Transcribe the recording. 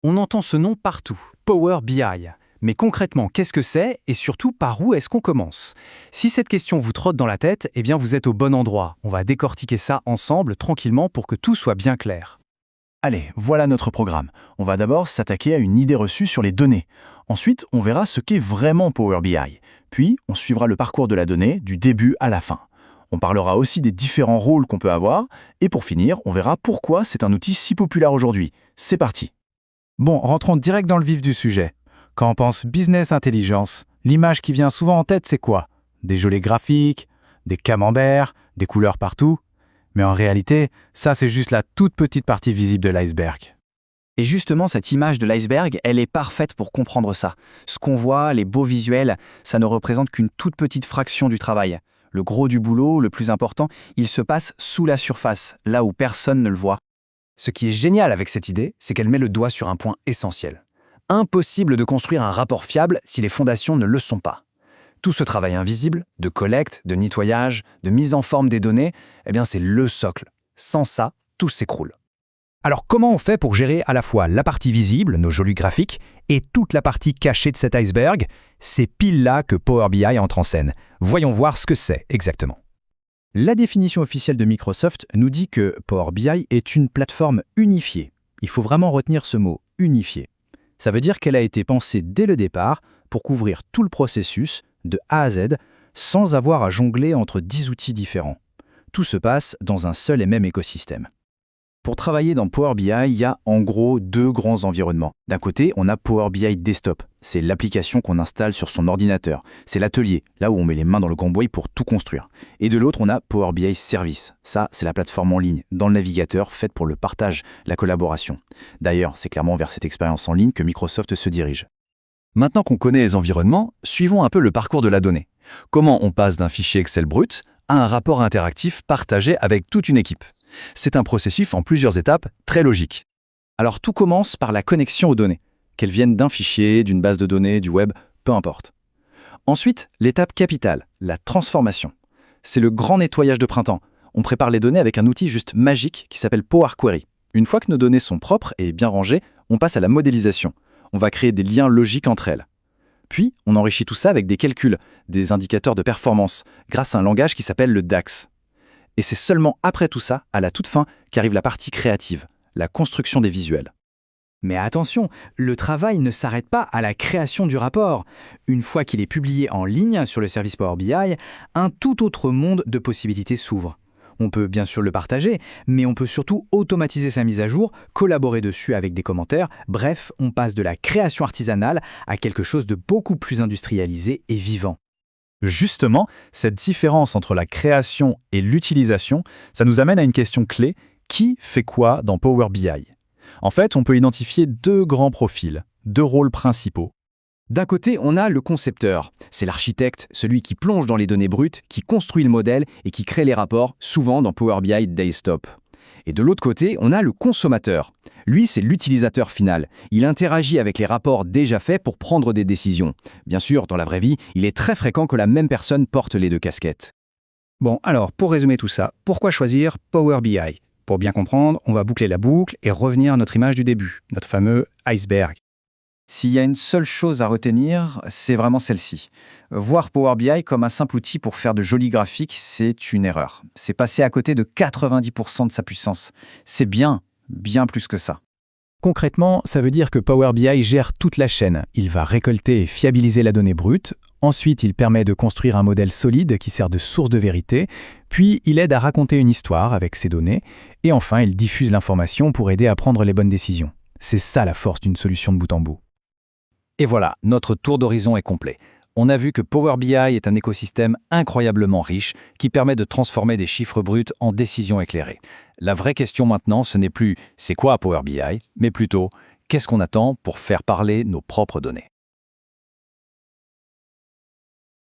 On entend ce nom partout, Power BI. Mais concrètement, qu'est-ce que c'est et surtout par où est-ce qu'on commence? Si cette question vous trotte dans la tête, eh bien vous êtes au bon endroit. On va décortiquer ça ensemble tranquillement pour que tout soit bien clair. Allez, voilà notre programme. On va d'abord s'attaquer à une idée reçue sur les données. Ensuite, on verra ce qu'est vraiment Power BI. Puis, on suivra le parcours de la donnée du début à la fin. On parlera aussi des différents rôles qu'on peut avoir. Et pour finir, on verra pourquoi c'est un outil si populaire aujourd'hui. C'est parti. Bon, rentrons direct dans le vif du sujet. Quand on pense business intelligence, l'image qui vient souvent en tête, c'est quoi? Des jolis graphiques, des camemberts, des couleurs partout. Mais en réalité, ça c'est juste la toute petite partie visible de l'iceberg. Et justement, cette image de l'iceberg, elle est parfaite pour comprendre ça. Ce qu'on voit, les beaux visuels, ça ne représente qu'une toute petite fraction du travail. Le gros du boulot, le plus important, il se passe sous la surface, là où personne ne le voit. Ce qui est génial avec cette idée, c'est qu'elle met le doigt sur un point essentiel. Impossible de construire un rapport fiable si les fondations ne le sont pas. Tout ce travail invisible, de collecte, de nettoyage, de mise en forme des données, eh bien c'est le socle. Sans ça, tout s'écroule. Alors comment on fait pour gérer à la fois la partie visible, nos jolis graphiques, et toute la partie cachée de cet iceberg? C'est pile là que Power BI entre en scène. Voyons voir ce que c'est exactement. La définition officielle de Microsoft nous dit que Power BI est une plateforme unifiée. Il faut vraiment retenir ce mot « unifié ». Ça veut dire qu'elle a été pensée dès le départ pour couvrir tout le processus, de A à Z, sans avoir à jongler entre 10 outils différents. Tout se passe dans un seul et même écosystème. Pour travailler dans Power BI, il y a en gros deux grands environnements. D'un côté, on a Power BI Desktop. C'est l'application qu'on installe sur son ordinateur. C'est l'atelier, là où on met les mains dans le cambouis pour tout construire. Et de l'autre, on a Power BI Service. Ça, c'est la plateforme en ligne, dans le navigateur, faite pour le partage, la collaboration. D'ailleurs, c'est clairement vers cette expérience en ligne que Microsoft se dirige. Maintenant qu'on connaît les environnements, suivons un peu le parcours de la donnée. Comment on passe d'un fichier Excel brut à un rapport interactif partagé avec toute une équipe? C'est un processus en plusieurs étapes, très logique. Alors tout commence par la connexion aux données, qu'elles viennent d'un fichier, d'une base de données, du web, peu importe. Ensuite, l'étape capitale, la transformation. C'est le grand nettoyage de printemps. On prépare les données avec un outil juste magique qui s'appelle Power Query. Une fois que nos données sont propres et bien rangées, on passe à la modélisation. On va créer des liens logiques entre elles. Puis, on enrichit tout ça avec des calculs, des indicateurs de performance, grâce à un langage qui s'appelle le DAX. Et c'est seulement après tout ça, à la toute fin, qu'arrive la partie créative, la construction des visuels. Mais attention, le travail ne s'arrête pas à la création du rapport. Une fois qu'il est publié en ligne sur le service Power BI, un tout autre monde de possibilités s'ouvre. On peut bien sûr le partager, mais on peut surtout automatiser sa mise à jour, collaborer dessus avec des commentaires. Bref, on passe de la création artisanale à quelque chose de beaucoup plus industrialisé et vivant. Justement, cette différence entre la création et l'utilisation, ça nous amène à une question clé: qui fait quoi dans Power BI? En fait, on peut identifier deux grands profils, deux rôles principaux. D'un côté, on a le concepteur. C'est l'architecte, celui qui plonge dans les données brutes, qui construit le modèle et qui crée les rapports, souvent dans Power BI Desktop. Et de l'autre côté, on a le consommateur. Lui, c'est l'utilisateur final. Il interagit avec les rapports déjà faits pour prendre des décisions. Bien sûr, dans la vraie vie, il est très fréquent que la même personne porte les deux casquettes. Bon, alors, pour résumer tout ça, pourquoi choisir Power BI? Pour bien comprendre, on va boucler la boucle et revenir à notre image du début, notre fameux iceberg. S'il y a une seule chose à retenir, c'est vraiment celle-ci. Voir Power BI comme un simple outil pour faire de jolis graphiques, c'est une erreur. C'est passer à côté de 90% de sa puissance. C'est bien plus que ça. Concrètement, ça veut dire que Power BI gère toute la chaîne. Il va récolter et fiabiliser la donnée brute. Ensuite, il permet de construire un modèle solide qui sert de source de vérité. Puis, il aide à raconter une histoire avec ces données. Et enfin, il diffuse l'information pour aider à prendre les bonnes décisions. C'est ça la force d'une solution de bout en bout. Et voilà, notre tour d'horizon est complet. On a vu que Power BI est un écosystème incroyablement riche qui permet de transformer des chiffres bruts en décisions éclairées. La vraie question maintenant, ce n'est plus « c'est quoi Power BI ?», mais plutôt « qu'est-ce qu'on attend pour faire parler nos propres données ?»